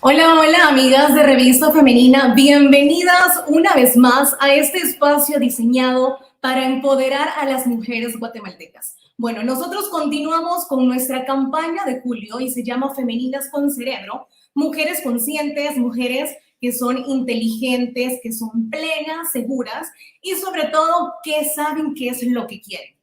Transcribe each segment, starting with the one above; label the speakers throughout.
Speaker 1: Hola, hola amigas de Revista Femenina, bienvenidas una vez más a este espacio diseñado para empoderar a las mujeres guatemaltecas. Bueno, nosotros continuamos con nuestra campaña de julio y se llama Femeninas con Cerebro, mujeres conscientes, mujeres que son inteligentes, que son plenas, seguras y sobre todo que saben qué es lo que quieren.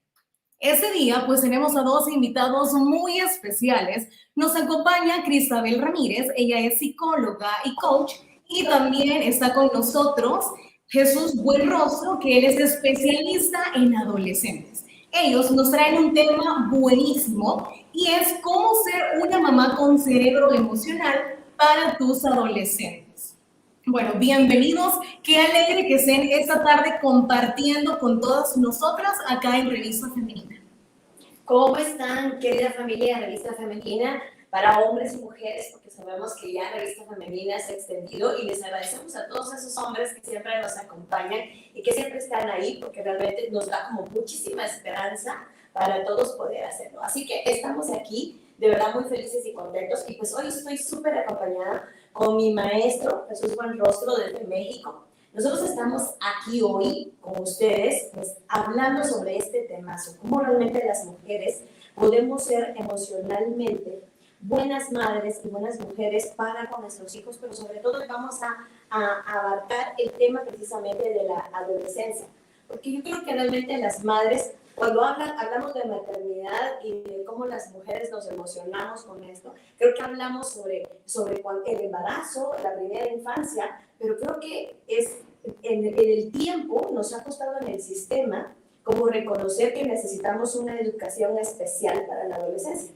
Speaker 1: Este día, pues tenemos a dos invitados muy especiales. Nos acompaña Cristabel Ramírez, ella es psicóloga y coach, y también está con nosotros Jesús Buenrostro, que él es especialista en adolescentes. Ellos nos traen un tema buenísimo y es cómo ser una mamá con cerebro emocional para tus adolescentes. Bueno, bienvenidos. Qué alegre que estén esta tarde compartiendo con todas nosotras acá en Revista Femenina.
Speaker 2: ¿Cómo están, querida familia de Revista Femenina? Para hombres y mujeres, porque sabemos que ya Revista Femenina se ha extendido y les agradecemos a todos esos hombres que siempre nos acompañan y que siempre están ahí, porque realmente nos da como muchísima esperanza para todos poder hacerlo. Así que estamos aquí, de verdad muy felices y contentos, y pues hoy estoy súper acompañada con mi maestro Jesús Buenrostro desde México. Nosotros estamos aquí hoy con ustedes pues, hablando sobre este tema, sobre cómo realmente las mujeres podemos ser emocionalmente buenas madres y buenas mujeres para con nuestros hijos, pero sobre todo vamos a abarcar el tema precisamente de la adolescencia, porque yo creo que realmente las madres, cuando hablamos de maternidad y de cómo las mujeres nos emocionamos con esto, creo que hablamos sobre el embarazo, la primera infancia, pero creo que es en el tiempo nos ha costado en el sistema como reconocer que necesitamos una educación especial para la adolescencia.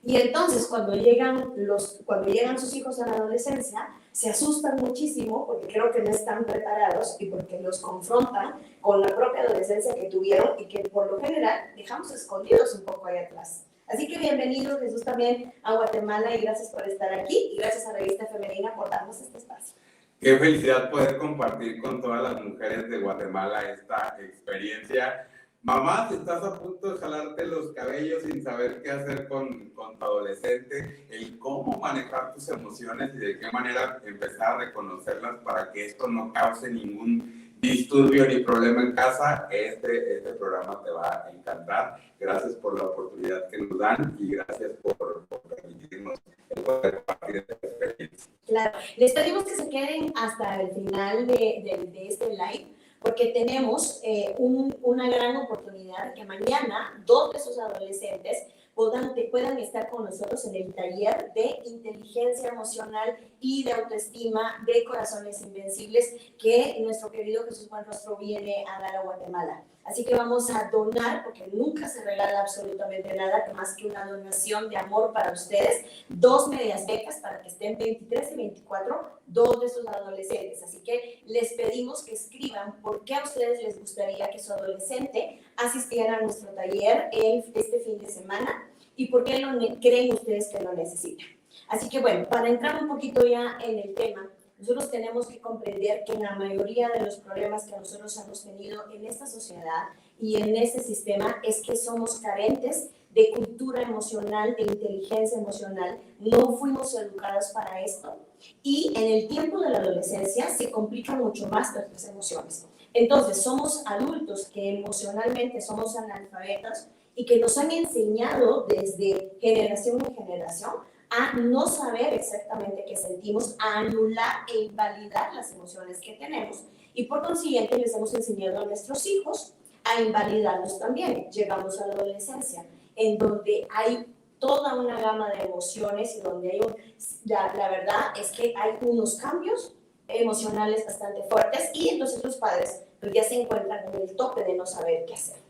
Speaker 2: Y entonces cuando llegan sus hijos a la adolescencia, se asustan muchísimo porque creo que no están preparados y porque los confrontan con la propia adolescencia que tuvieron y que por lo general dejamos escondidos un poco ahí atrás. Así que bienvenido Jesús también a Guatemala y gracias por estar aquí y gracias a Revista Femenina por darnos este espacio.
Speaker 3: Qué felicidad poder compartir con todas las mujeres de Guatemala esta experiencia. Mamá, si estás a punto de jalarte los cabellos sin saber qué hacer con tu adolescente, el cómo manejar tus emociones y de qué manera empezar a reconocerlas para que esto no cause ningún disturbio ni problema en casa, este programa te va a encantar. Gracias por la oportunidad que nos dan y gracias por permitirnos el poder compartir esta experiencia.
Speaker 2: Claro, les pedimos que se queden hasta el final de este live, porque tenemos una gran oportunidad de que mañana 2 de esos adolescentes puedan estar con nosotros en el taller de inteligencia emocional y de autoestima de Corazones Invencibles que nuestro querido Jesús Buenrostro viene a dar a Guatemala. Así que vamos a donar, porque nunca se regala absolutamente nada más que una donación de amor para ustedes, 2 medias becas para que estén 23 y 24, 2 de sus adolescentes. Así que les pedimos que escriban por qué a ustedes les gustaría que su adolescente asistiera a nuestro taller este fin de semana y por qué creen ustedes que lo necesitan. Así que bueno, para entrar un poquito ya en el tema, nosotros tenemos que comprender que la mayoría de los problemas que nosotros hemos tenido en esta sociedad y en este sistema es que somos carentes de cultura emocional, de inteligencia emocional, no fuimos educados para esto y en el tiempo de la adolescencia se complican mucho más nuestras emociones. Entonces somos adultos que emocionalmente somos analfabetas y que nos han enseñado desde generación en generación a no saber exactamente qué sentimos, a anular e invalidar las emociones que tenemos. Y por consiguiente les hemos enseñado a nuestros hijos a invalidarlos también. Llegamos a la adolescencia, en donde hay toda una gama de emociones y donde hay la verdad es que hay unos cambios emocionales bastante fuertes y entonces los padres pues, ya se encuentran en el tope de no saber qué hacer.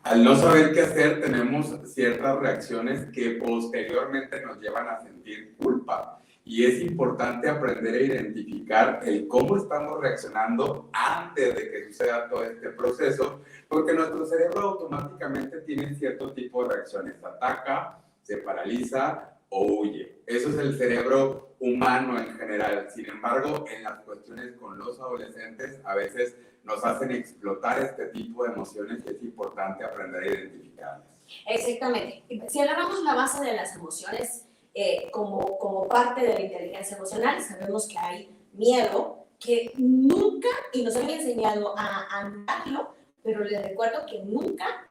Speaker 3: Al no saber qué hacer, tenemos ciertas reacciones que posteriormente nos llevan a sentir culpa. Y es importante aprender a identificar el cómo estamos reaccionando antes de que suceda todo este proceso, porque nuestro cerebro automáticamente tiene cierto tipo de reacciones. Ataca, se paraliza o huye. Eso es el cerebro humano en general. Sin embargo, en las cuestiones con los adolescentes, a veces nos hacen explotar este tipo de emociones y es importante aprender a identificarlas.
Speaker 2: Exactamente. Si agarramos la base de las emociones como parte de la inteligencia emocional, sabemos que hay miedo, que nunca, y nos han enseñado a anularlo, pero les recuerdo que nunca.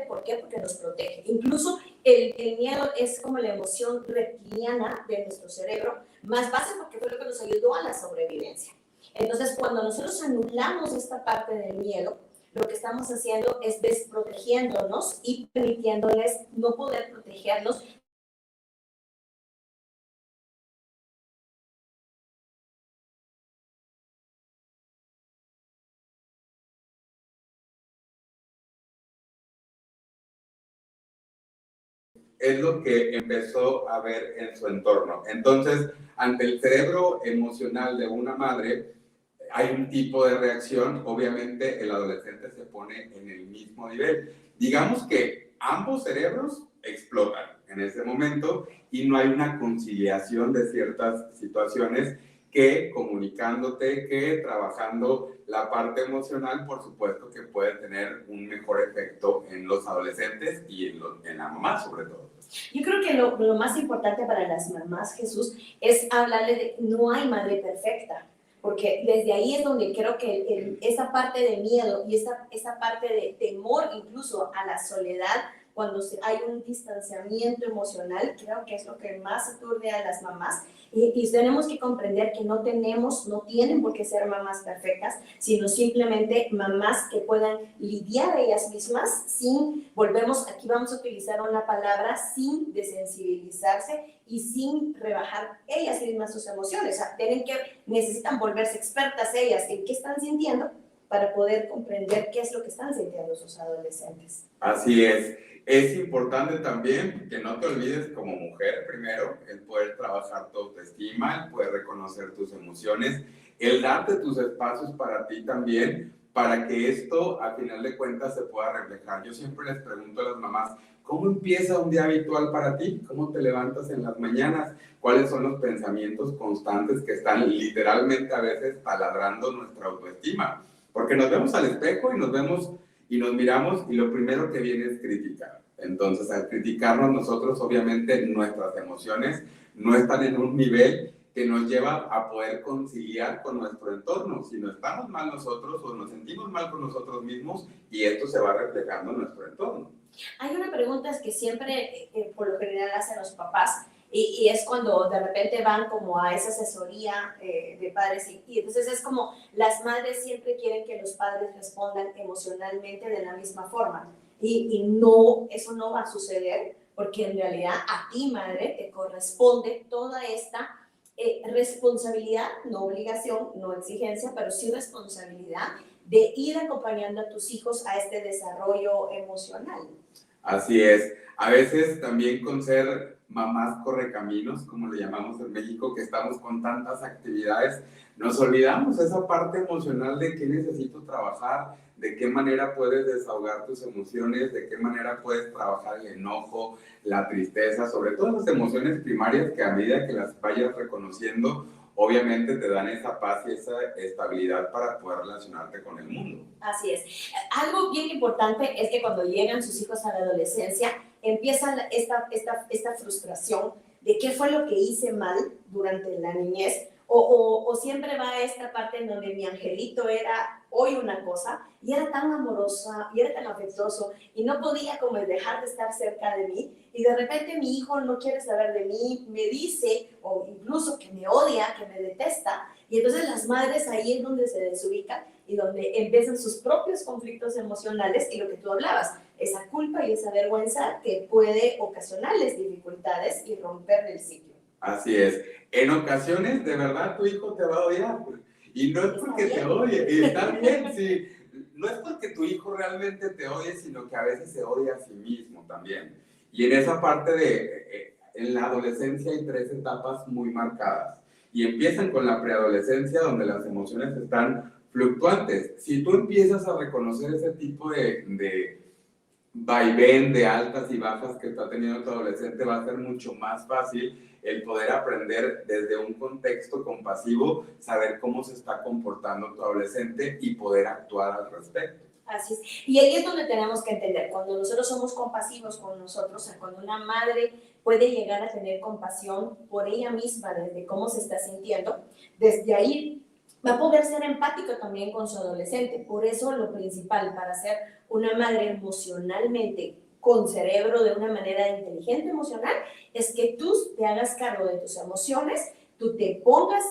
Speaker 2: ¿Por qué? Porque nos protege. Incluso el miedo es como la emoción reptiliana de nuestro cerebro, más base porque fue lo que nos ayudó a la sobrevivencia. Entonces, cuando nosotros anulamos esta parte del miedo, lo que estamos haciendo es desprotegiéndonos y permitiéndoles no poder protegernos.
Speaker 3: Es lo que empezó a ver en su entorno. Entonces, ante el cerebro emocional de una madre, hay un tipo de reacción. Obviamente, el adolescente se pone en el mismo nivel. Digamos que ambos cerebros explotan en ese momento y no hay una conciliación de ciertas situaciones que comunicándote, que trabajando la parte emocional, por supuesto que puede tener un mejor efecto en los adolescentes y en la mamá sobre todo.
Speaker 2: Yo creo que lo más importante para las mamás, Jesús, es hablarle de no hay madre perfecta, porque desde ahí es donde creo que esa parte de miedo y esa parte de temor incluso a la soledad cuando hay un distanciamiento emocional, creo que es lo que más aturde a las mamás. Y tenemos que comprender que no tienen por qué ser mamás perfectas, sino simplemente mamás que puedan lidiar ellas mismas aquí vamos a utilizar una palabra, sin desensibilizarse y sin rebajar ellas mismas sus emociones. O sea, necesitan volverse expertas ellas en qué están sintiendo para poder comprender qué es lo que están sintiendo sus adolescentes.
Speaker 3: Así es. Es importante también que no te olvides como mujer, primero, el poder trabajar tu autoestima, el poder reconocer tus emociones, el darte tus espacios para ti también, para que esto, a final de cuentas, se pueda reflejar. Yo siempre les pregunto a las mamás, ¿cómo empieza un día habitual para ti? ¿Cómo te levantas en las mañanas? ¿Cuáles son los pensamientos constantes que están literalmente a veces taladrando nuestra autoestima? Porque nos vemos al espejo y nos miramos y lo primero que viene es criticar. Entonces, al criticarnos nosotros, obviamente, nuestras emociones no están en un nivel que nos lleva a poder conciliar con nuestro entorno. Si no estamos mal nosotros o nos sentimos mal con nosotros mismos, y esto se va reflejando en nuestro entorno.
Speaker 2: Hay una pregunta que siempre, por lo general, hacen los papás, y es cuando de repente van como a esa asesoría de padres, y entonces es como las madres siempre quieren que los padres respondan emocionalmente de la misma forma, y no, eso no va a suceder, porque en realidad a ti, madre, te corresponde toda esta responsabilidad, no obligación, no exigencia, pero sí responsabilidad de ir acompañando a tus hijos a este desarrollo emocional.
Speaker 3: Así es. A veces también con ser mamás correcaminos, como le llamamos en México, que estamos con tantas actividades, nos olvidamos esa parte emocional de qué necesito trabajar, de qué manera puedes desahogar tus emociones, de qué manera puedes trabajar el enojo, la tristeza, sobre todo las emociones primarias que a medida que las vayas reconociendo, obviamente te dan esa paz y esa estabilidad para poder relacionarte con el mundo.
Speaker 2: Así es. Algo bien importante es que cuando llegan sus hijos a la adolescencia, empieza esta frustración de qué fue lo que hice mal durante la niñez, o siempre va esta parte en donde mi angelito era hoy una cosa, y era tan amorosa, y era tan afectuoso, y no podía como dejar de estar cerca de mí, y de repente mi hijo no quiere saber de mí, me dice, o incluso que me odia, que me detesta, y entonces las madres ahí es donde se desubican, y donde empiezan sus propios conflictos emocionales, y lo que tú hablabas, esa culpa y esa vergüenza que puede ocasionarles dificultades y romper el ciclo.
Speaker 3: Así es. En ocasiones, de verdad, tu hijo te va a odiar. Y no es porque te odie, está bien, sí. No es porque tu hijo realmente te odie, sino que a veces se odia a sí mismo también. Y en esa parte en la adolescencia hay 3 etapas muy marcadas. Y empiezan con la preadolescencia, donde las emociones están fluctuantes. Si tú empiezas a reconocer ese tipo de vaivén de altas y bajas que está teniendo tu adolescente, va a ser mucho más fácil el poder aprender desde un contexto compasivo, saber cómo se está comportando tu adolescente y poder actuar al respecto.
Speaker 2: Así es. Y ahí es donde tenemos que entender, cuando nosotros somos compasivos con nosotros, o sea, cuando una madre puede llegar a tener compasión por ella misma desde cómo se está sintiendo, desde ahí va a poder ser empático también con su adolescente. Por eso lo principal para ser una madre emocionalmente con cerebro de una manera inteligente emocional es que tú te hagas cargo de tus emociones, tú te pongas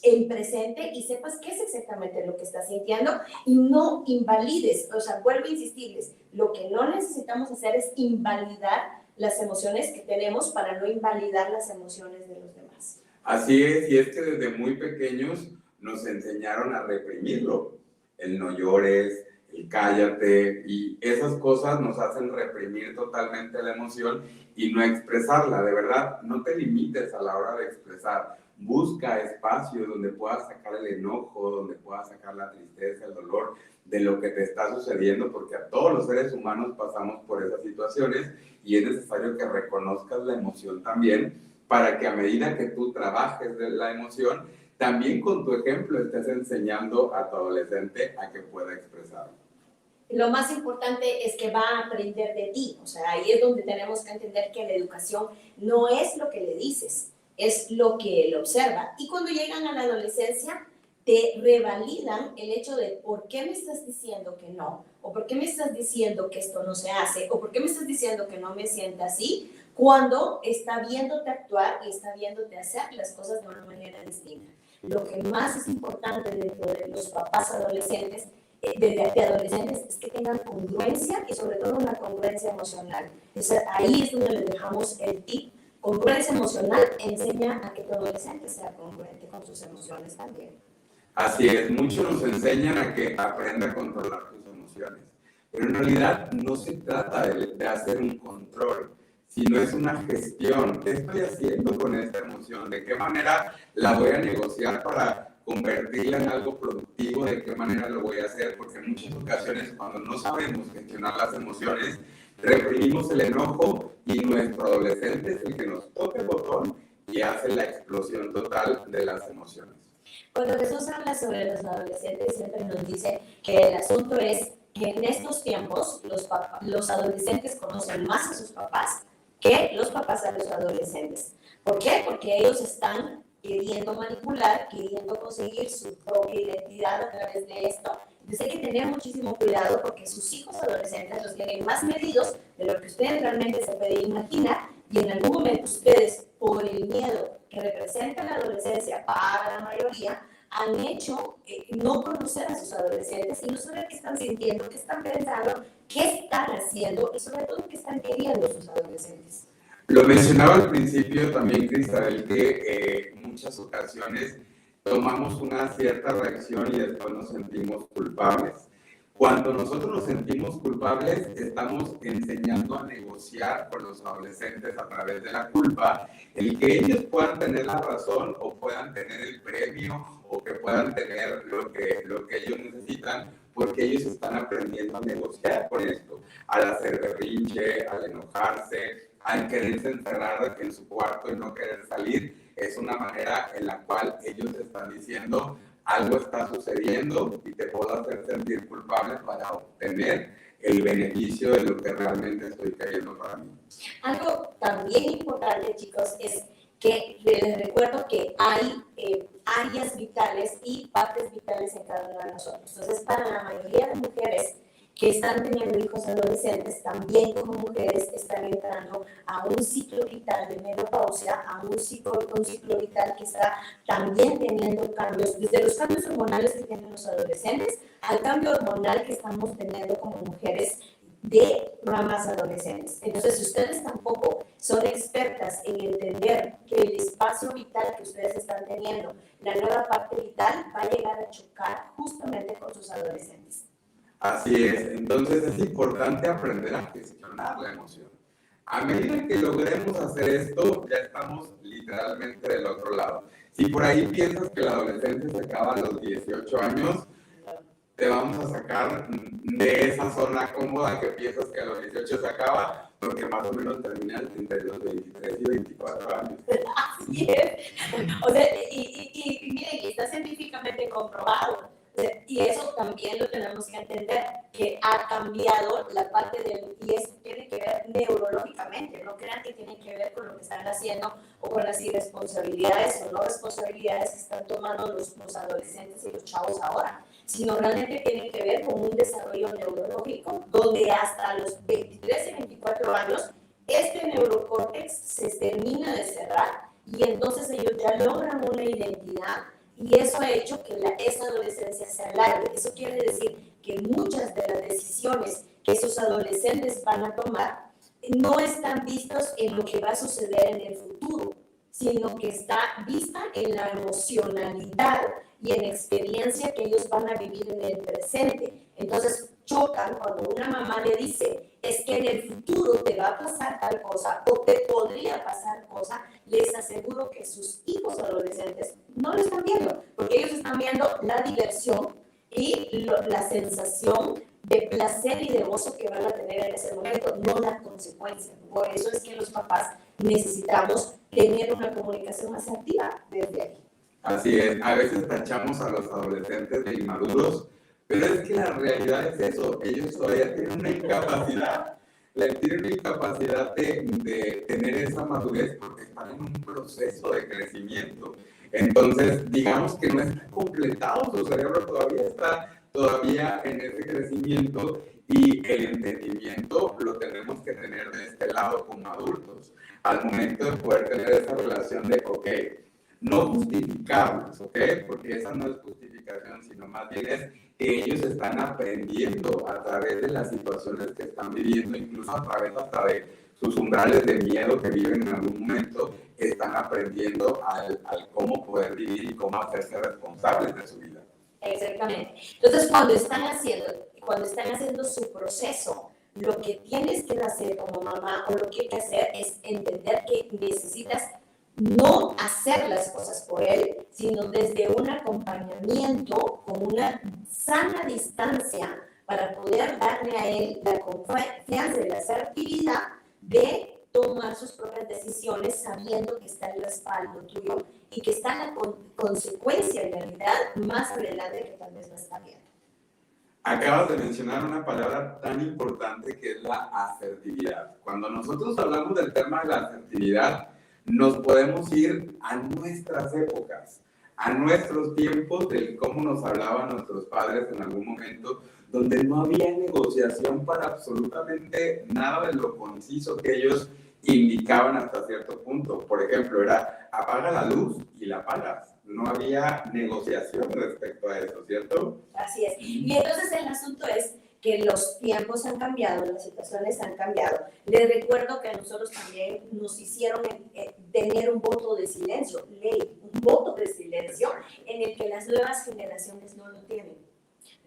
Speaker 2: en presente y sepas qué es exactamente lo que estás sintiendo y no invalides, o sea, vuelvo a insistirles, lo que no necesitamos hacer es invalidar las emociones que tenemos para no invalidar las emociones de los demás.
Speaker 3: Así es, y es que desde muy pequeños nos enseñaron a reprimirlo, el no llores, el cállate, y esas cosas nos hacen reprimir totalmente la emoción y no expresarla. De verdad, no te limites a la hora de expresar, busca espacios donde puedas sacar el enojo, donde puedas sacar la tristeza, el dolor de lo que te está sucediendo, porque a todos los seres humanos pasamos por esas situaciones y es necesario que reconozcas la emoción también, para que a medida que tú trabajes de la emoción, también con tu ejemplo estés enseñando a tu adolescente a que pueda expresarlo.
Speaker 2: Lo más importante es que va a aprender de ti, o sea, ahí es donde tenemos que entender que la educación no es lo que le dices, es lo que él observa. Y cuando llegan a la adolescencia, te revalidan el hecho de por qué me estás diciendo que no, o por qué me estás diciendo que esto no se hace, o por qué me estás diciendo que no me sienta así, cuando está viéndote actuar y está viéndote hacer las cosas de una manera distinta. Lo que más es importante dentro de los papás adolescentes, de adolescentes, es que tengan congruencia y sobre todo una congruencia emocional. Ahí es donde les dejamos el tip. Congruencia emocional enseña a que tu adolescente sea congruente con sus emociones también.
Speaker 3: Así es, muchos nos enseñan a que aprenda a controlar sus emociones, pero en realidad no se trata de hacer un control, sino es una gestión. ¿Qué estoy haciendo con esta emoción? ¿De qué manera la voy a negociar para convertirla en algo productivo? ¿De qué manera lo voy a hacer? Porque en muchas ocasiones cuando no sabemos gestionar las emociones, reprimimos el enojo y nuestro adolescente es el que nos toca el botón y hace la explosión total de las emociones.
Speaker 2: Cuando Jesús habla sobre los adolescentes, siempre nos dice que el asunto es que en estos tiempos los adolescentes conocen más a sus papás que los papás a los adolescentes. ¿Por qué? Porque ellos están queriendo manipular, queriendo conseguir su propia identidad a través de esto. Entonces hay que tener muchísimo cuidado porque sus hijos adolescentes los tienen más medidos de lo que ustedes realmente se pueden imaginar, y en algún momento ustedes, por el miedo que representa la adolescencia para la mayoría, han hecho no conocer a sus adolescentes y no saber qué están sintiendo, qué están pensando, qué están haciendo y sobre todo qué están queriendo sus adolescentes.
Speaker 3: Lo mencionaba al principio también, Cristabel, que en muchas ocasiones tomamos una cierta reacción y después nos sentimos culpables. Cuando nosotros nos sentimos culpables, estamos enseñando a negociar con los adolescentes a través de la culpa, el que ellos puedan tener la razón o puedan tener el premio o que puedan tener lo que ellos necesitan, porque ellos están aprendiendo a negociar con esto, al hacer berrinche, al enojarse, al quererse encerrar en su cuarto y no querer salir. Es una manera en la cual ellos están diciendo: algo está sucediendo y te puedo hacer sentir culpable para obtener el beneficio de lo que realmente estoy queriendo para mí.
Speaker 2: Algo también importante, chicos, es que les recuerdo que hay áreas vitales y partes vitales en cada uno de nosotros. Entonces, para la mayoría de mujeres que están teniendo hijos adolescentes, también como mujeres están entrando a un ciclo vital de menopausia, a un ciclo vital que está también teniendo cambios, desde los cambios hormonales que tienen los adolescentes al cambio hormonal que estamos teniendo como mujeres de mamás adolescentes. Entonces, si ustedes tampoco son expertas en entender que el espacio vital que ustedes están teniendo, la nueva parte vital, va a llegar a chocar justamente con sus adolescentes.
Speaker 3: Así es, entonces es importante aprender a gestionar la emoción. A medida que logremos hacer esto, ya estamos literalmente del otro lado. Si por ahí piensas que la adolescencia se acaba a los 18 años, te vamos a sacar de esa zona cómoda que piensas que a los 18 se acaba, porque más o menos termina entre los 23 y 24 años.
Speaker 2: Así es. O sea, y miren, está científicamente comprobado. Y eso también lo tenemos que entender, que ha cambiado la parte del, y eso tiene que ver neurológicamente, no crean que tiene que ver con lo que están haciendo o con las irresponsabilidades o no responsabilidades que están tomando los adolescentes y los chavos ahora, sino realmente tiene que ver con un desarrollo neurológico donde hasta los 23 y 24 años este neurocórtex se termina de cerrar y entonces ellos ya logran una identidad. Y eso ha hecho que esa adolescencia se alargue. Eso quiere decir que muchas de las decisiones que esos adolescentes van a tomar no están vistas en lo que va a suceder en el futuro, sino que está vista en la emocionalidad y en la experiencia que ellos van a vivir en el presente. Entonces chocan cuando una mamá le dice, es que en el futuro te va a pasar tal cosa o te podría pasar cosa. Les aseguro que sus hijos adolescentes no lo están viendo, porque ellos están viendo la diversión y la sensación de placer y de gozo que van a tener en ese momento, no la consecuencia. Por eso es que los papás necesitamos tener una comunicación más activa desde aquí.
Speaker 3: Así es, a veces tachamos a los adolescentes de inmaduros, pero es que la realidad es eso, ellos todavía tienen una incapacidad, de tener esa madurez porque están en un proceso de crecimiento. Entonces, digamos que no está completado, su cerebro todavía está en ese crecimiento y el entendimiento lo tenemos que tener de este lado como adultos, al momento de poder tener esa relación de, ok, no justificarlos, ok, porque esa no es justificación, sino más bien es que ellos están aprendiendo a través de las situaciones que están viviendo, incluso a través hasta de sus umbrales de miedo que viven en algún momento, están aprendiendo al cómo poder vivir y cómo hacerse responsables de su vida.
Speaker 2: Exactamente. Entonces, cuando están haciendo su proceso, lo que tienes que hacer como mamá o lo que hay que hacer es entender que necesitas no hacer las cosas por él, sino desde un acompañamiento con una sana distancia para poder darle a él la confianza y la asertividad de tomar sus propias decisiones sabiendo que está el respaldo tuyo y que está la consecuencia en realidad más adelante que tal vez no está viendo.
Speaker 3: Acabas de mencionar una palabra tan importante que es la asertividad. Cuando nosotros hablamos del tema de la asertividad, nos podemos ir a nuestras épocas, a nuestros tiempos, de cómo nos hablaban nuestros padres en algún momento, donde no había negociación para absolutamente nada de lo conciso que ellos indicaban hasta cierto punto. Por ejemplo, era apaga la luz y la apagas. No había negociación respecto a eso, ¿cierto?
Speaker 2: Así es. Y entonces el asunto es que los tiempos han cambiado, las situaciones han cambiado. Les recuerdo que a nosotros también nos hicieron tener un voto de silencio, un voto de silencio en el que las nuevas generaciones no lo tienen.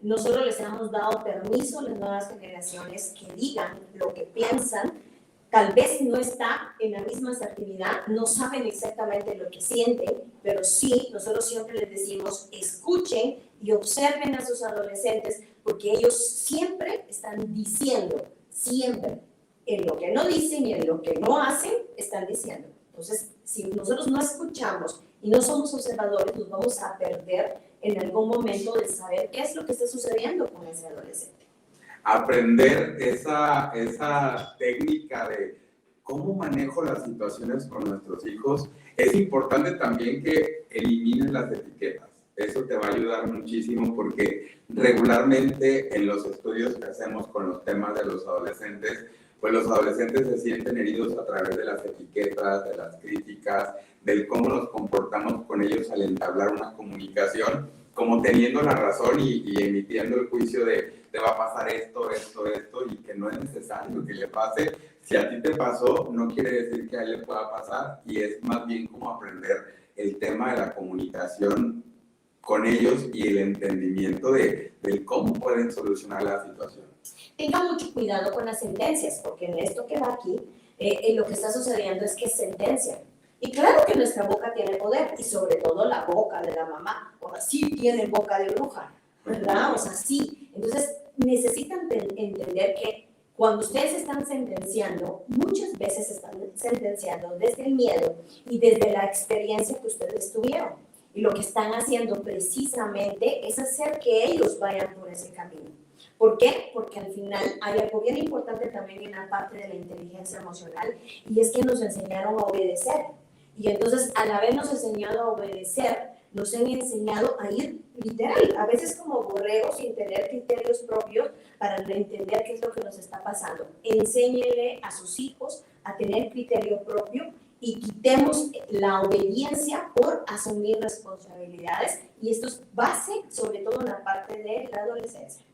Speaker 2: Nosotros les hemos dado permiso a las nuevas generaciones que digan lo que piensan. Tal vez no está en la misma asertividad, no saben exactamente lo que sienten, pero sí, nosotros siempre les decimos, escuchen y observen a sus adolescentes, porque ellos siempre están diciendo, siempre, en lo que no dicen y en lo que no hacen, están diciendo. Entonces, si nosotros no escuchamos y no somos observadores, nos vamos a perder en algún momento de saber qué es lo que está sucediendo con ese adolescente.
Speaker 3: Aprender esa técnica de cómo manejo las situaciones con nuestros hijos. Es importante también que eliminen las etiquetas. Eso te va a ayudar muchísimo porque regularmente en los estudios que hacemos con los temas de los adolescentes, pues los adolescentes se sienten heridos a través de las etiquetas, de las críticas, del cómo nos comportamos con ellos al entablar una comunicación, como teniendo la razón y emitiendo el juicio de te va a pasar esto, y que no es necesario que le pase. Si a ti te pasó, no quiere decir que a él le pueda pasar, y es más bien como aprender el tema de la comunicación con ellos y el entendimiento de cómo pueden solucionar la situación.
Speaker 2: Tenga mucho cuidado con las sentencias, porque en esto que va aquí, lo que está sucediendo es que es sentencia. Y claro que nuestra boca tiene poder, y sobre todo la boca de la mamá. O sea, sí tiene boca de bruja, ¿verdad? O sea, sí. Entonces, necesitan entender que cuando ustedes están sentenciando, muchas veces están sentenciando desde el miedo y desde la experiencia que ustedes tuvieron. Y lo que están haciendo precisamente es hacer que ellos vayan por ese camino. ¿Por qué? Porque al final hay algo bien importante también en la parte de la inteligencia emocional, y es que nos enseñaron a obedecer. Y entonces, al habernos enseñado a obedecer, nos han enseñado a ir literal, a veces como borregos, sin tener criterios propios para entender qué es lo que nos está pasando. Enséñenle a sus hijos a tener criterio propio y quitemos la obediencia por asumir responsabilidades. Y esto es base, sobre todo en la parte de la adolescencia.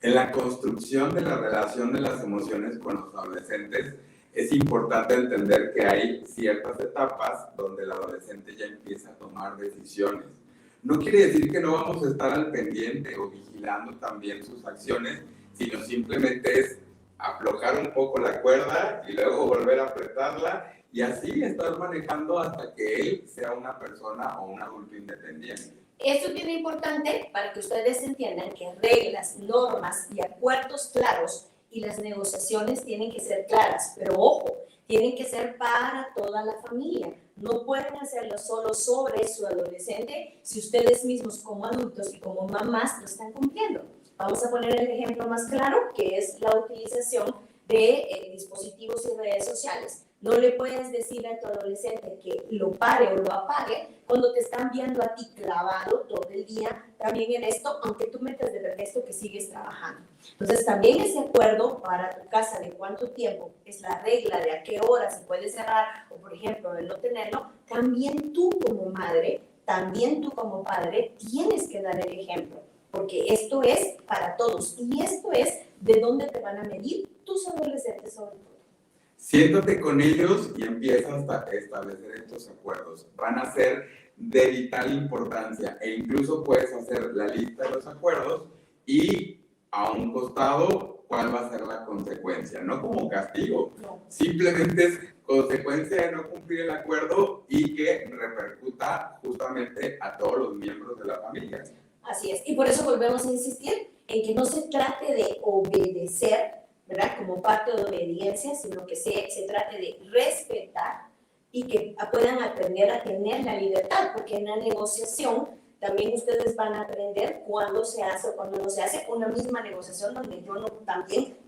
Speaker 3: En la construcción de la relación de las emociones con los adolescentes, es importante entender que hay ciertas etapas donde el adolescente ya empieza a tomar decisiones. No quiere decir que no vamos a estar al pendiente o vigilando también sus acciones, sino simplemente es aflojar un poco la cuerda y luego volver a apretarla y así estar manejando hasta que él sea una persona o un adulto independiente.
Speaker 2: Esto es bien importante para que ustedes entiendan que reglas, normas y acuerdos claros y las negociaciones tienen que ser claras, pero ojo, tienen que ser para toda la familia. No pueden hacerlo solo sobre su adolescente si ustedes mismos como adultos y como mamás lo están cumpliendo. Vamos a poner el ejemplo más claro, que es la utilización de dispositivos y redes sociales. No le puedes decir a tu adolescente que lo pare o lo apague cuando te están viendo a ti clavado todo el día también en esto, aunque tú metas de pretexto que sigues trabajando. Entonces, también ese acuerdo para tu casa de cuánto tiempo es la regla, de a qué hora se puede cerrar, o por ejemplo, de no tenerlo, también tú como madre, también tú como padre, tienes que dar el ejemplo, porque esto es para todos y esto es de dónde te van a medir tus adolescentes sobre todo.
Speaker 3: Siéntate con ellos y empiezas a establecer estos acuerdos. Van a ser de vital importancia e incluso puedes hacer la lista de los acuerdos y a un costado cuál va a ser la consecuencia, no como castigo, simplemente es consecuencia de no cumplir el acuerdo y que repercuta justamente a todos los miembros de la familia.
Speaker 2: Así es, y por eso volvemos a insistir en que no se trate de obedecer, ¿verdad? Como parte de obediencia, sino que se trate de respetar y que puedan aprender a tener la libertad, porque en la negociación también ustedes van a aprender cuándo se hace o cuándo no se hace una misma negociación donde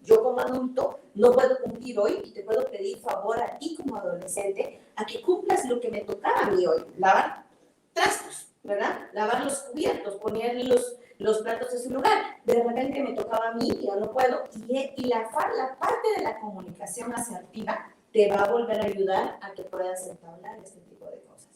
Speaker 2: yo como adulto no puedo cumplir hoy y te puedo pedir favor a ti como adolescente a que cumplas lo que me tocaba a mí hoy, lavar trastos, ¿verdad? Lavar los cubiertos, poner los platos en su lugar. De repente me tocaba a mí y yo no puedo. Y la parte de la comunicación asertiva te va a volver a ayudar a que puedas entablar este tipo de cosas.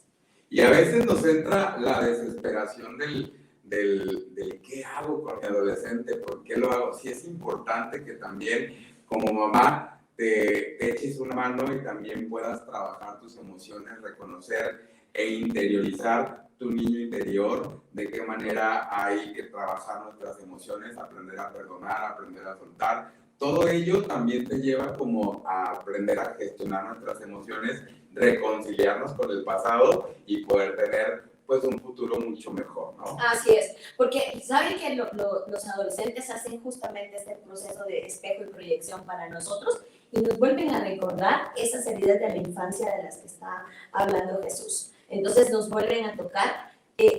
Speaker 3: Y a veces nos entra la desesperación del ¿qué hago con mi adolescente? ¿Por qué lo hago? Sí es importante que también como mamá te eches una mano y también puedas trabajar tus emociones, reconocer e interiorizar tu niño interior, de qué manera hay que trabajar nuestras emociones, aprender a perdonar, aprender a soltar. Todo ello también te lleva como a aprender a gestionar nuestras emociones, reconciliarnos con el pasado y poder tener pues un futuro mucho mejor, ¿no?
Speaker 2: Así es, porque saben que los adolescentes hacen justamente este proceso de espejo y proyección para nosotros y nos vuelven a recordar esas heridas de la infancia de las que está hablando Jesús. Entonces nos vuelven a tocar,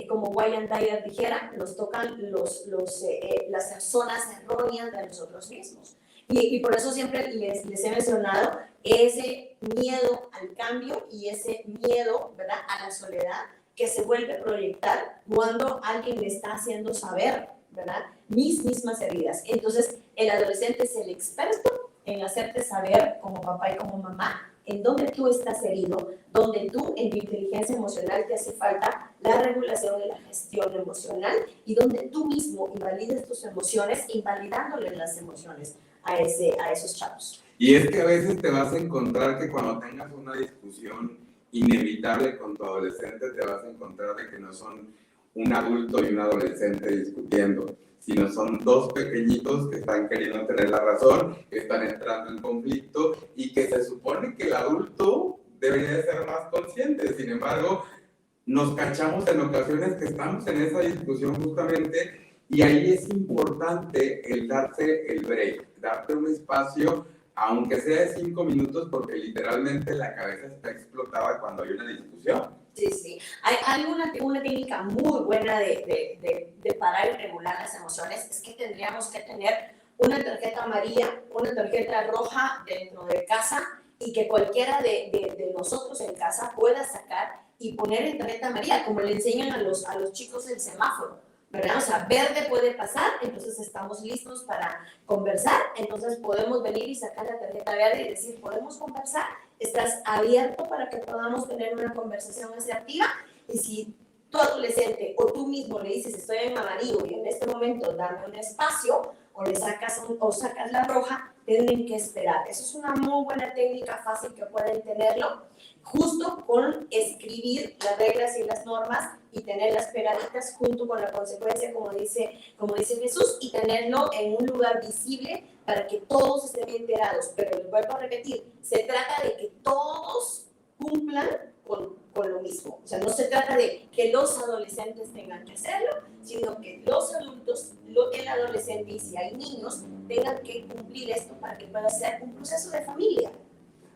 Speaker 2: como Wayne Dyer dijera, nos tocan las zonas erróneas de nosotros mismos. Y por eso siempre les he mencionado ese miedo al cambio y ese miedo, ¿verdad?, a la soledad que se vuelve a proyectar cuando alguien le está haciendo saber, ¿verdad?, mis mismas heridas. Entonces, el adolescente es el experto en hacerte saber, como papá y como mamá, en dónde tú estás herido, donde tú en tu inteligencia emocional te hace falta la regulación y la gestión emocional y donde tú mismo invalides tus emociones, invalidándoles las emociones a esos chavos.
Speaker 3: Y es que a veces te vas a encontrar que cuando tengas una discusión inevitable con tu adolescente, te vas a encontrar de que no son un adulto y un adolescente discutiendo, sino son dos pequeñitos que están queriendo tener la razón, que están entrando en conflicto y que se supone que el adulto debería de ser más consciente. Sin embargo, nos cachamos en ocasiones que estamos en esa discusión justamente y ahí es importante el darse el break, darte un espacio, aunque sea de 5 minutos, porque literalmente la cabeza está explotada cuando hay una discusión.
Speaker 2: Sí, sí. Hay una técnica muy buena de parar y regular las emociones, es que tendríamos que tener una tarjeta amarilla, una tarjeta roja dentro de casa y que cualquiera de nosotros en casa pueda sacar y poner en tarjeta amarilla, como le enseñan a los chicos el semáforo, ¿verdad? O sea, verde puede pasar, entonces estamos listos para conversar, entonces podemos venir y sacar la tarjeta verde y decir, ¿podemos conversar? ¿Estás abierto para que podamos tener una conversación asertiva? Y si tu adolescente o tú mismo le dices, estoy en amarillo y en este momento dame un espacio, o le sacas la roja, tienen que esperar. Eso es una muy buena técnica fácil que pueden tenerlo, justo con escribir las reglas y las normas y tenerlas pegaditas junto con la consecuencia, como dice Jesús, y tenerlo en un lugar visible para que todos estén enterados. Pero les vuelvo a repetir, se trata de que todos cumplan con lo mismo. O sea, no se trata de que los adolescentes tengan que hacerlo, sino que los adultos, el adolescente y si hay niños, tengan que cumplir esto para que pueda ser un proceso de familia.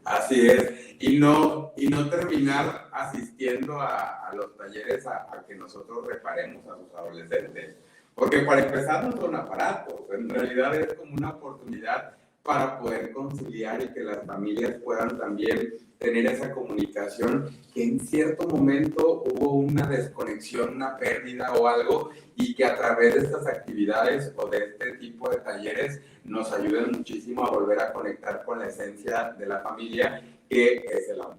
Speaker 3: Así es, y no terminar asistiendo a los talleres a que nosotros reparemos a sus adolescentes, porque para empezar no son aparatos, en realidad es como una oportunidad para poder conciliar y que las familias puedan también tener esa comunicación, que en cierto momento hubo una desconexión, una pérdida o algo, y que a través de estas actividades o de este tipo de talleres nos ayuden muchísimo a volver a conectar con la esencia de la familia, que es el amor.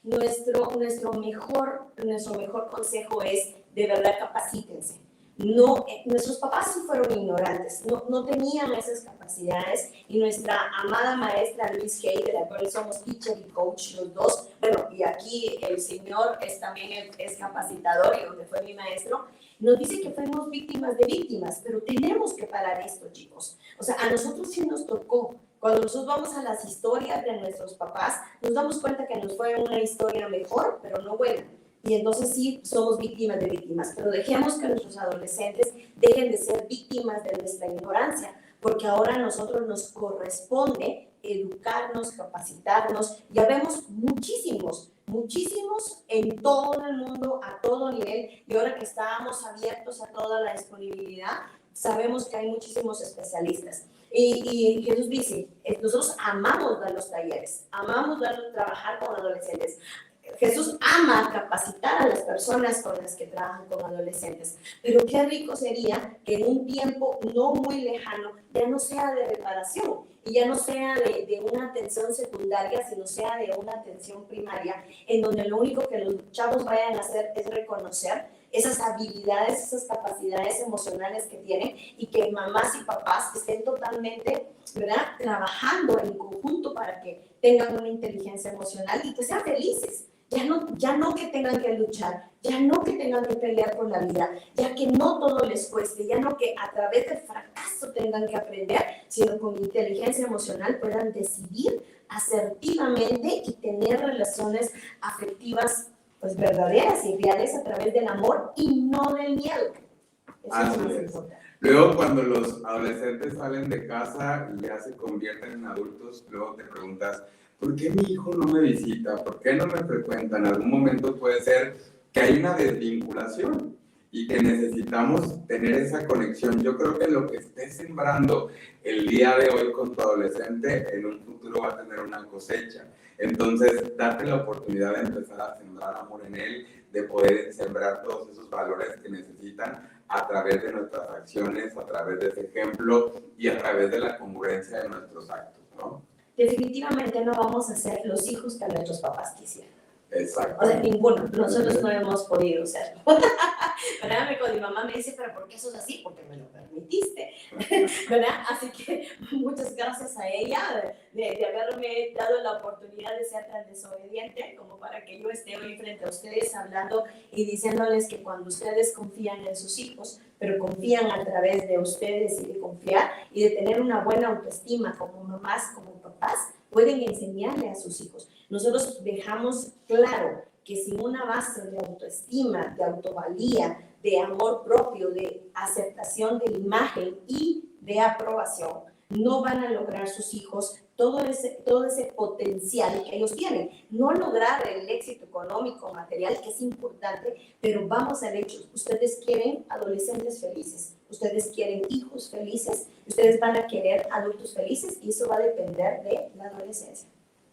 Speaker 2: Nuestro mejor consejo es, de verdad, capacítense. No, nuestros papás sí fueron ignorantes, no tenían esas capacidades, y nuestra amada maestra Luis Hay, de la cual somos teacher y coach los dos, bueno, y aquí el señor también es capacitador y donde fue mi maestro, nos dice que fuimos víctimas de víctimas, pero tenemos que parar esto, chicos. O sea, a nosotros sí nos tocó. Cuando nosotros vamos a las historias de nuestros papás, nos damos cuenta que nos fue una historia mejor, pero no buena. Y entonces sí somos víctimas de víctimas, pero dejemos que nuestros adolescentes dejen de ser víctimas de nuestra ignorancia, porque ahora a nosotros nos corresponde educarnos, capacitarnos. Ya vemos muchísimos en todo el mundo, a todo nivel, y ahora que estábamos abiertos a toda la disponibilidad, sabemos que hay muchísimos especialistas. Y Jesús dice, nosotros amamos dar los talleres, amamos trabajar con adolescentes. Jesús ama capacitar a las personas con las que trabajan con adolescentes, pero qué rico sería que en un tiempo no muy lejano ya no sea de reparación y ya no sea de una atención secundaria, sino sea de una atención primaria, en donde lo único que los chavos vayan a hacer es reconocer esas habilidades, esas capacidades emocionales que tienen, y que mamás y papás estén totalmente, ¿verdad?, trabajando en conjunto para que tengan una inteligencia emocional y que sean felices. Ya no que tengan que luchar, ya no que tengan que pelear con la vida, ya que no todo les cueste, ya no que a través del fracaso tengan que aprender, sino con inteligencia emocional puedan decidir asertivamente y tener relaciones afectivas pues verdaderas y reales a través del amor y no del miedo. Eso es más importante.
Speaker 3: Luego, cuando los adolescentes salen de casa y ya se convierten en adultos, luego te preguntas, ¿por qué mi hijo no me visita? ¿Por qué no me frecuenta? En algún momento puede ser que hay una desvinculación y que necesitamos tener esa conexión. Yo creo que lo que estés sembrando el día de hoy con tu adolescente, en un futuro va a tener una cosecha. Entonces, date la oportunidad de empezar a sembrar amor en él, de poder sembrar todos esos valores que necesitan a través de nuestras acciones, a través de ese ejemplo y a través de la congruencia de nuestros actos, ¿no?
Speaker 2: Definitivamente no vamos a ser los hijos que nuestros papás quisieran.
Speaker 3: Exacto.
Speaker 2: O sea, ninguno. Nosotros no hemos podido serlo. ¿Verdad? Cuando mi mamá me dice, ¿pero por qué sos así? Porque me lo permitiste. ¿Verdad? Así que muchas gracias a ella de haberme dado la oportunidad de ser tan desobediente como para que yo esté hoy frente a ustedes hablando y diciéndoles que cuando ustedes confían en sus hijos, pero confían a través de ustedes y de confiar y de tener una buena autoestima como mamás, como papás, pueden enseñarle a sus hijos. Nosotros dejamos claro que sin una base de autoestima, de autovalía, de amor propio, de aceptación de imagen y de aprobación, no van a lograr sus hijos todo ese potencial que ellos tienen. No lograr el éxito económico, material, que es importante, pero vamos al hecho. Ustedes quieren adolescentes felices, ustedes quieren hijos felices, ustedes van a querer adultos felices, y eso va a depender de la adolescencia.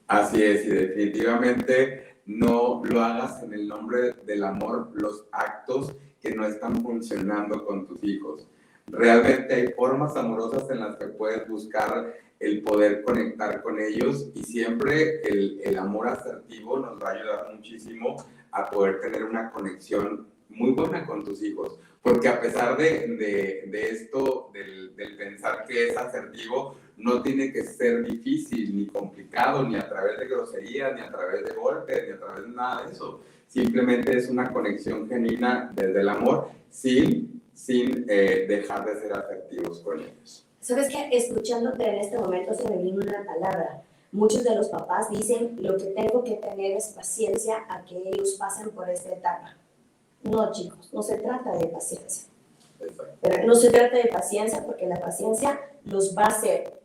Speaker 3: Así es, y definitivamente no lo hagas en el nombre del amor, los actos que no están funcionando con tus hijos. Realmente hay formas amorosas en las que puedes buscar el poder conectar con ellos, y siempre el amor asertivo nos va a ayudar muchísimo a poder tener una conexión muy buena con tus hijos. Porque a pesar de esto, del pensar que es asertivo, no tiene que ser difícil ni complicado, ni a través de groserías, ni a través de golpes, ni a través de nada de eso. Simplemente es una conexión genuina desde el amor, sin dejar de ser asertivos con ellos.
Speaker 2: ¿Sabes qué? Escuchándote en este momento se me vino una palabra. Muchos de los papás dicen, lo que tengo que tener es paciencia a que ellos pasen por esta etapa. No, chicos, no se trata de paciencia. Pero no se trata de paciencia, porque la paciencia los va a hacer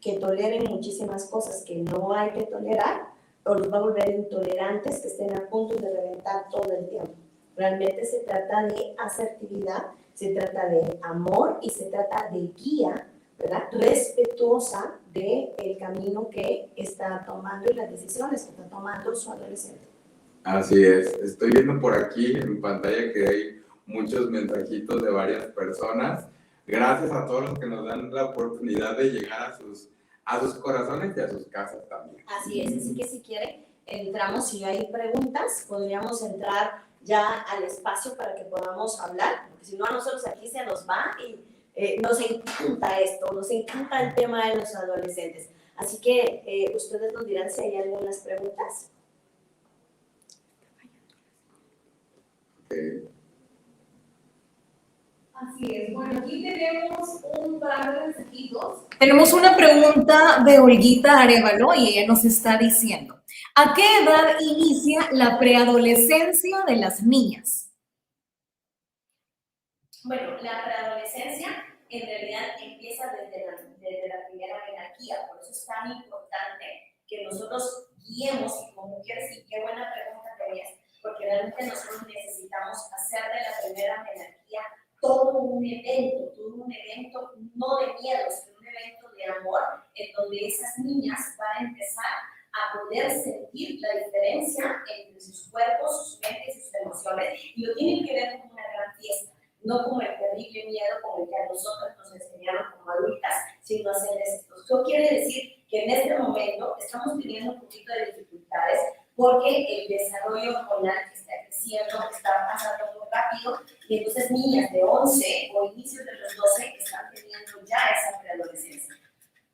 Speaker 2: que toleren muchísimas cosas que no hay que tolerar, o los va a volver intolerantes, que estén a punto de reventar todo el tiempo. Realmente se trata de asertividad, se trata de amor y se trata de guía ¿verdad? Respetuosa del camino que está tomando y las decisiones que está tomando su adolescente.
Speaker 3: Así es. Estoy viendo por aquí en pantalla que hay muchos mensajitos de varias personas. Gracias a todos los que nos dan la oportunidad de llegar a sus corazones y a sus casas también.
Speaker 2: Así es, así que si quieren, entramos, si hay preguntas, podríamos entrar ya al espacio para que podamos hablar, porque si no a nosotros aquí se nos va y nos encanta esto, nos encanta el tema de los adolescentes. Así que ustedes nos dirán si hay algunas preguntas.
Speaker 3: Okay.
Speaker 1: Así es. Bueno, aquí tenemos un par de mensajitos. Tenemos una pregunta de Olguita Arevalo y ella nos está diciendo: ¿a qué edad inicia la preadolescencia de las niñas?
Speaker 2: Bueno, la preadolescencia en realidad empieza desde la primera menarquía, por eso es tan importante que nosotros guiemos y como mujeres, y qué buena pregunta tenías, porque realmente nosotros necesitamos hacer de la primera menarquía todo un evento no de miedo, sino un evento de amor, en donde esas niñas van a empezar a poder sentir la diferencia entre sus cuerpos, sus mentes y sus emociones, y lo tienen que ver como una gran fiesta, no como el terrible miedo con el que a nosotros nos enseñaron como adultas, sino hacerles esto. Eso quiere decir que en este momento estamos teniendo un poquito de dificultades porque el desarrollo hormonal que está creciendo, que está pasando muy rápido, y entonces niñas de 11 o inicios de los 12 están teniendo ya esa preadolescencia.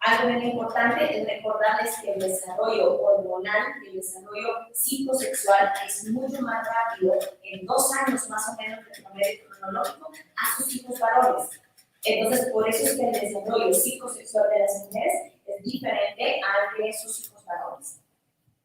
Speaker 2: Algo muy importante es recordarles que el desarrollo hormonal y el desarrollo psicosexual es mucho más rápido, en 2 años más o menos del promedio cronológico, a sus hijos varones. Entonces, por eso es que el desarrollo psicosexual de las mujeres es diferente al de sus hijos varones.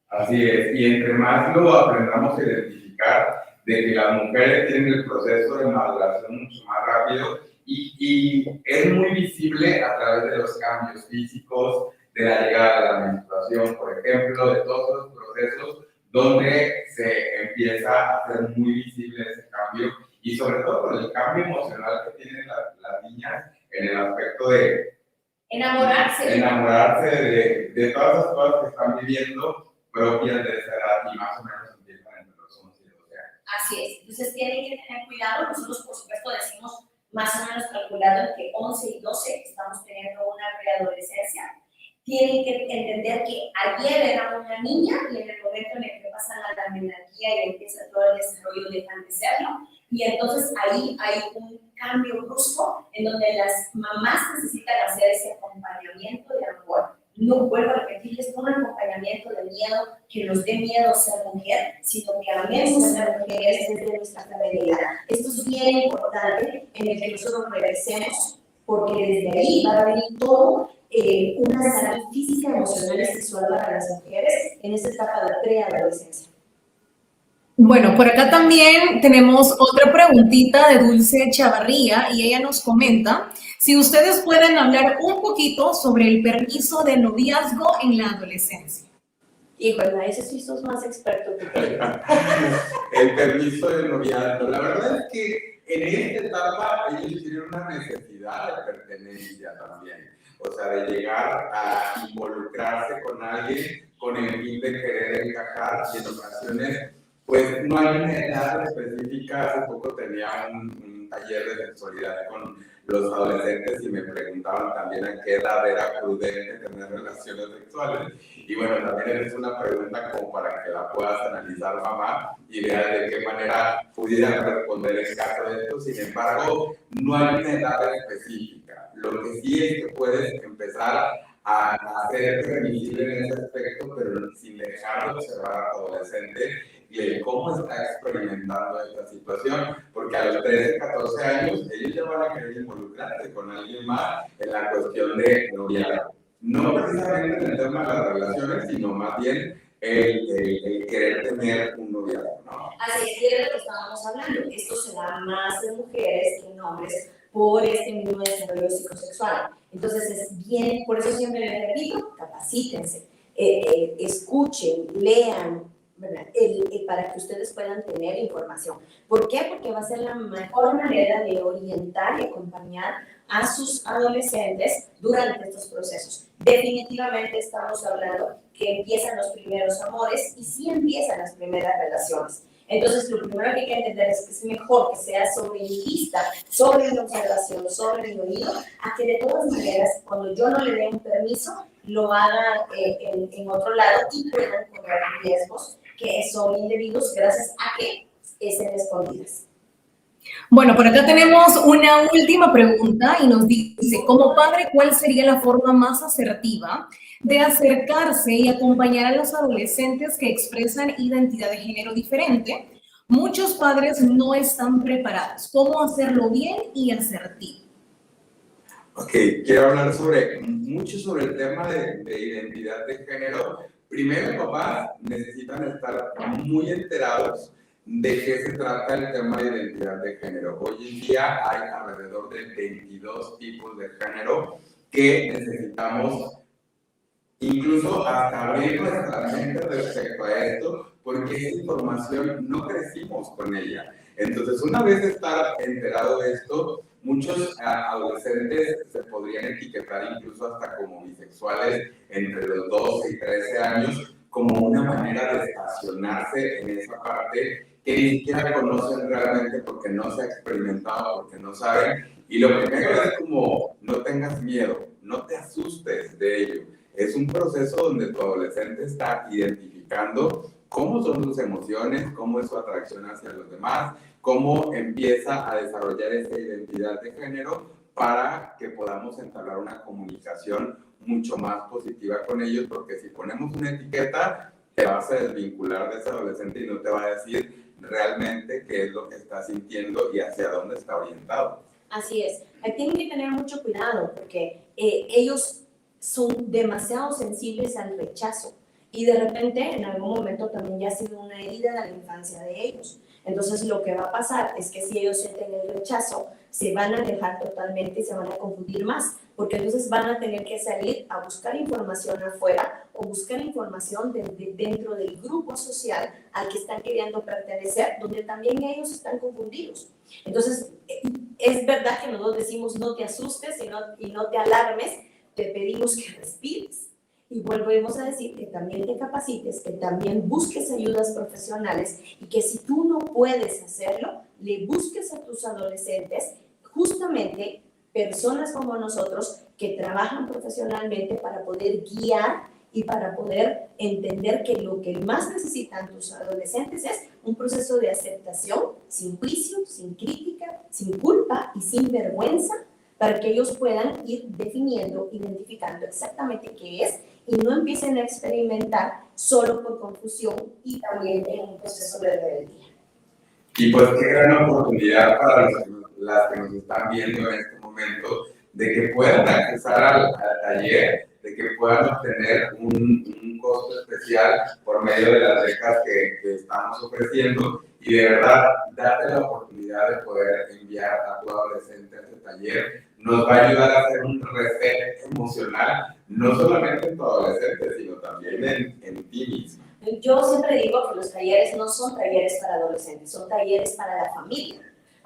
Speaker 3: Así es, y entre más lo aprendamos a identificar, de que las mujeres tienen el proceso de maduración mucho más rápido y es muy visible a través de los cambios físicos, de la llegada de la menstruación, por ejemplo, de todos los procesos donde se empieza a hacer muy visible ese cambio y sobre todo por el cambio emocional que tienen las niñas en el aspecto de enamorarse de todas las cosas que están viviendo propias de esa edad y más o menos empiezan entre los 11 y 12 años.
Speaker 2: Así es, entonces tienen que tener cuidado, nosotros por supuesto decimos más o menos calculando que 11 y 12 estamos teniendo una preadolescencia. Tienen que entender que ayer era una niña y en el momento en el que pasan a la menarquía y empieza todo el desarrollo dejan de serlo, y entonces ahí hay un cambio brusco en donde las mamás necesitan hacer ese acompañamiento de amor. No vuelvo a repetirles, no un acompañamiento de miedo, que nos dé miedo ser mujer, sino que amemos ser mujeres desde nuestra feminidad. Esto es bien importante en el que nosotros regresemos, porque desde ahí va a venir todo una salud física, emocional y sexual para las mujeres en esta etapa de preadolescencia.
Speaker 1: Bueno, por acá también tenemos otra preguntita de Dulce Chavarría y ella nos comenta si ustedes pueden hablar un poquito sobre el permiso de noviazgo en la adolescencia.
Speaker 2: Híjole, ese sí sos más experto que yo.
Speaker 3: El permiso de noviazgo. La verdad es que en esta etapa ellos tienen una necesidad de pertenencia también. O sea, de llegar a involucrarse con alguien con el fin de querer encajar, y en ocasiones pues no hay una edad específica. Hace poco tenía un taller de sexualidad con los adolescentes y me preguntaban también a qué edad era prudente tener relaciones sexuales. Y bueno, también es una pregunta como para que la puedas analizar, mamá, y veas de qué manera pudiera responder en caso de esto. Sin embargo, no hay una edad específica. Lo que sí es que puedes empezar a hacer permisible en ese aspecto, pero sin dejar de observar a tu adolescente y el cómo está experimentando esta situación, porque a los 13, 14 años ellos ya van a querer involucrarse con alguien más en la cuestión de noviazgo. No precisamente en el tema de las relaciones, sino más bien el querer tener un noviazgo, ¿no?
Speaker 2: Así es, de lo que estábamos hablando. Esto se da más en mujeres que en hombres por este mismo desarrollo psicosexual. Entonces es bien, por eso siempre les repito, capacítense, escuchen, lean, ¿verdad? Para que ustedes puedan tener información. ¿Por qué? Porque va a ser la mejor manera de orientar y acompañar a sus adolescentes durante estos procesos. Definitivamente estamos hablando que empiezan los primeros amores y sí empiezan las primeras relaciones. Entonces, lo primero que hay que entender es que es mejor que sea sobre mi vista, sobre mi observación, sobre mi oído, a que de todas maneras, cuando yo no le dé un permiso, lo haga en otro lado y puedan correr riesgos que son indebidos gracias a que estén escondidas.
Speaker 1: Bueno, por acá tenemos una última pregunta y nos dice, como padre, ¿cuál sería la forma más asertiva de acercarse y acompañar a los adolescentes que expresan identidad de género diferente? Muchos padres no están preparados. ¿Cómo hacerlo bien y asertivo?
Speaker 3: Ok, quiero hablar mucho sobre el tema de identidad de género. Primero, papás necesitan estar muy enterados de qué se trata el tema de identidad de género. Hoy en día hay alrededor de 22 tipos de género que necesitamos incluso hasta abrir nuestra mente respecto a esto, porque esa información no crecimos con ella. Entonces, una vez estar enterado de esto, muchos adolescentes se podrían etiquetar incluso hasta como bisexuales entre los 12 y 13 años, como una manera de estacionarse en esa parte que ni siquiera conocen realmente porque no se ha experimentado, porque no saben. Y lo primero es como, no tengas miedo, no te asustes de ello. Es un proceso donde tu adolescente está identificando cómo son sus emociones, cómo es su atracción hacia los demás, cómo empieza a desarrollar esa identidad de género para que podamos entablar una comunicación mucho más positiva con ellos, porque si ponemos una etiqueta, te vas a desvincular de ese adolescente y no te va a decir realmente qué es lo que está sintiendo y hacia dónde está orientado.
Speaker 2: Así es. Ahí tienen que tener mucho cuidado porque ellos son demasiado sensibles al rechazo y de repente en algún momento también ya ha sido una herida de la infancia de ellos. Entonces lo que va a pasar es que si ellos sienten el rechazo, se van a alejar totalmente y se van a confundir más, porque entonces van a tener que salir a buscar información afuera o buscar información dentro del grupo social al que están queriendo pertenecer, donde también ellos están confundidos. Entonces, es verdad que nosotros decimos no te asustes y no te alarmes, te pedimos que respires. Y volvemos a decir que también te capacites, que también busques ayudas profesionales y que si tú no puedes hacerlo, le busques a tus adolescentes, justamente personas como nosotros que trabajan profesionalmente para poder guiar y para poder entender que lo que más necesitan tus adolescentes es un proceso de aceptación sin juicio, sin crítica, sin culpa y sin vergüenza, para que ellos puedan ir definiendo, identificando exactamente qué es y no empiecen a experimentar solo por confusión y también en un proceso de rebeldía.
Speaker 3: Y pues qué gran oportunidad para las que nos están viendo en este momento de que puedan accesar al taller, de que puedan obtener un costo especial por medio de las becas que estamos ofreciendo y de verdad darte la oportunidad de poder enviar a tu adolescente a este taller. Nos va a ayudar a hacer un reset emocional, no solamente en tu adolescente, sino también en ti mismo.
Speaker 2: Yo siempre digo que los talleres no son talleres para adolescentes, son talleres para la familia,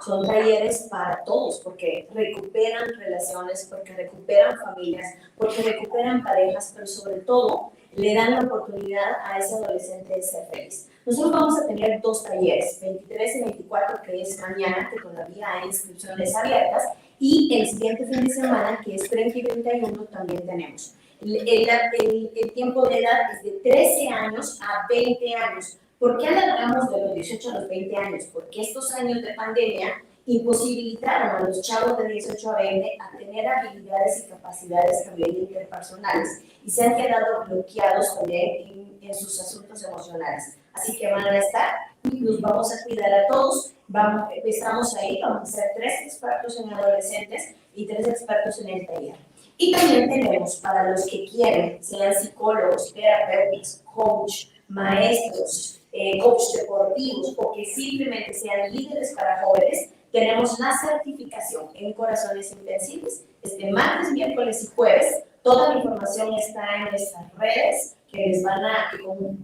Speaker 2: son talleres para todos, porque recuperan relaciones, porque recuperan familias, porque recuperan parejas, pero sobre todo le dan la oportunidad a ese adolescente de ser feliz. Nosotros vamos a tener 2 talleres, 23 y 24, que es mañana, que todavía hay inscripciones abiertas, y el siguiente fin de semana, que es 30 y 31, también tenemos. El tiempo de edad es de 13 años a 20 años. ¿Por qué alargamos de los 18 a los 20 años? Porque estos años de pandemia imposibilitaron a los chavos de 18 a 20 a tener habilidades y capacidades también interpersonales y se han quedado bloqueados también en sus asuntos emocionales. Así que van a estar y nos vamos a cuidar a todos. Estamos ahí, vamos a ser 3 expertos en adolescentes y 3 expertos en el taller. Y también tenemos para los que quieren, sean psicólogos, terapeutas, coach, maestros, coach deportivos o que simplemente sean líderes para jóvenes, tenemos la certificación en Corazones Invencibles este martes, miércoles y jueves. Toda la información está en nuestras redes que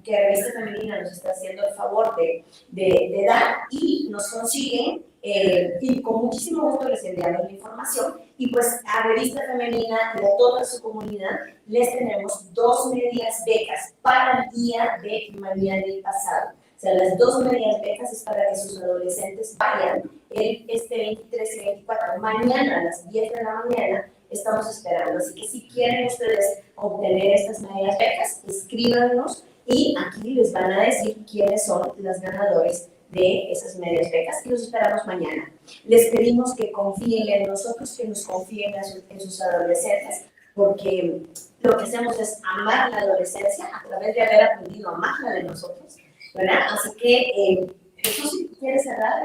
Speaker 2: Revista Femenina nos está haciendo el favor de dar y nos consiguen Y con muchísimo gusto les enviamos la información. Y pues a Revista Femenina y a toda su comunidad les tenemos 2 medias becas para el día de mañana y pasado. O sea, las 2 medias becas es para que sus adolescentes vayan este 23 y 24. Mañana a las 10 de la mañana estamos esperando. Así que si quieren ustedes obtener estas medias becas, escríbanos y aquí les van a decir quiénes son los ganadores de esas medias becas y los esperamos mañana. Les pedimos que confíen en nosotros, que nos confíen en sus adolescentes, porque lo que hacemos es amar la adolescencia a través de haber aprendido a amarla de nosotros, ¿verdad? Así que, Jesús, si quieres cerrar,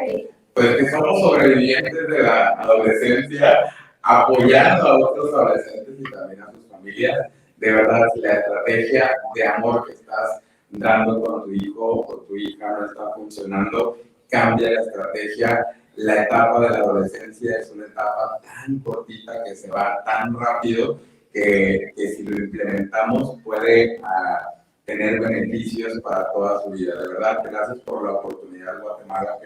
Speaker 3: Pues que somos sobrevivientes de la adolescencia, apoyando a otros adolescentes y también a sus familias. De verdad, si la estrategia de amor que estás dando con tu hijo o tu hija no está funcionando, cambia la estrategia. La etapa de la adolescencia es una etapa tan cortita que se va tan rápido que si lo implementamos puede tener beneficios para toda su vida. De verdad, gracias por la oportunidad, Guatemala,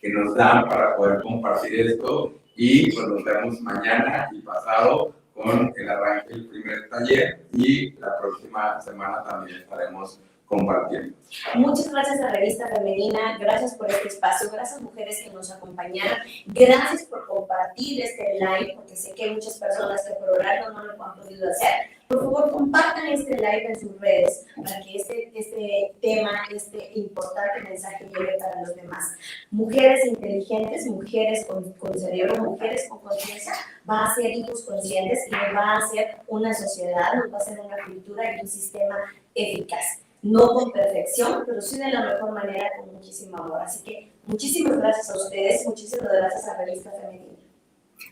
Speaker 3: que nos dan para poder compartir esto y pues nos vemos mañana y pasado con el arranque del primer taller y la próxima semana también estaremos compartiendo.
Speaker 2: Muchas gracias a Revista Femenina, gracias por este espacio, gracias mujeres que nos acompañaron, gracias por compartir este live, porque sé que hay muchas personas que por horario no lo han podido hacer. Por favor, compartan este live en sus redes para que este tema, este importante mensaje llegue para los demás. Mujeres inteligentes, mujeres con cerebro, mujeres con conciencia, va a ser hijos conscientes y nos va a hacer una sociedad, nos va a hacer una cultura y un sistema eficaz. No con perfección, pero sí de la mejor manera, con muchísimo amor. Así que muchísimas gracias a ustedes, muchísimas gracias a Revista Femenina.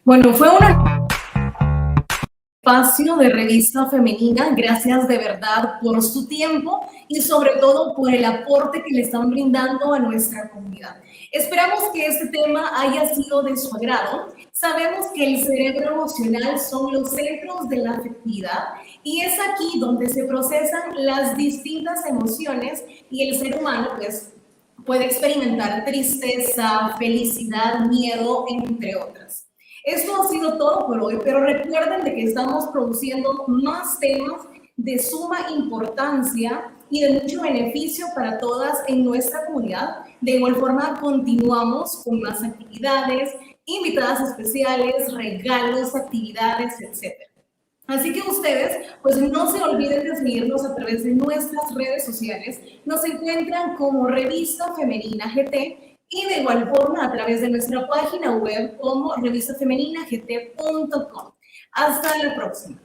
Speaker 1: Bueno, fue un espacio de Revista Femenina. Gracias de verdad por su tiempo y sobre todo por el aporte que le están brindando a nuestra comunidad. Esperamos que este tema haya sido de su agrado. Sabemos que el cerebro emocional son los centros de la afectividad y es aquí donde se procesan las distintas emociones y el ser humano pues, puede experimentar tristeza, felicidad, miedo, entre otras. Esto ha sido todo por hoy, pero recuerden de que estamos produciendo más temas de suma importancia y de mucho beneficio para todas en nuestra comunidad. De igual forma, continuamos con más actividades, invitadas especiales, regalos, actividades, etc. Así que ustedes, pues no se olviden de seguirnos a través de nuestras redes sociales. Nos encuentran como Revista Femenina GT y de igual forma a través de nuestra página web como revistafemeninagt.com. Hasta la próxima.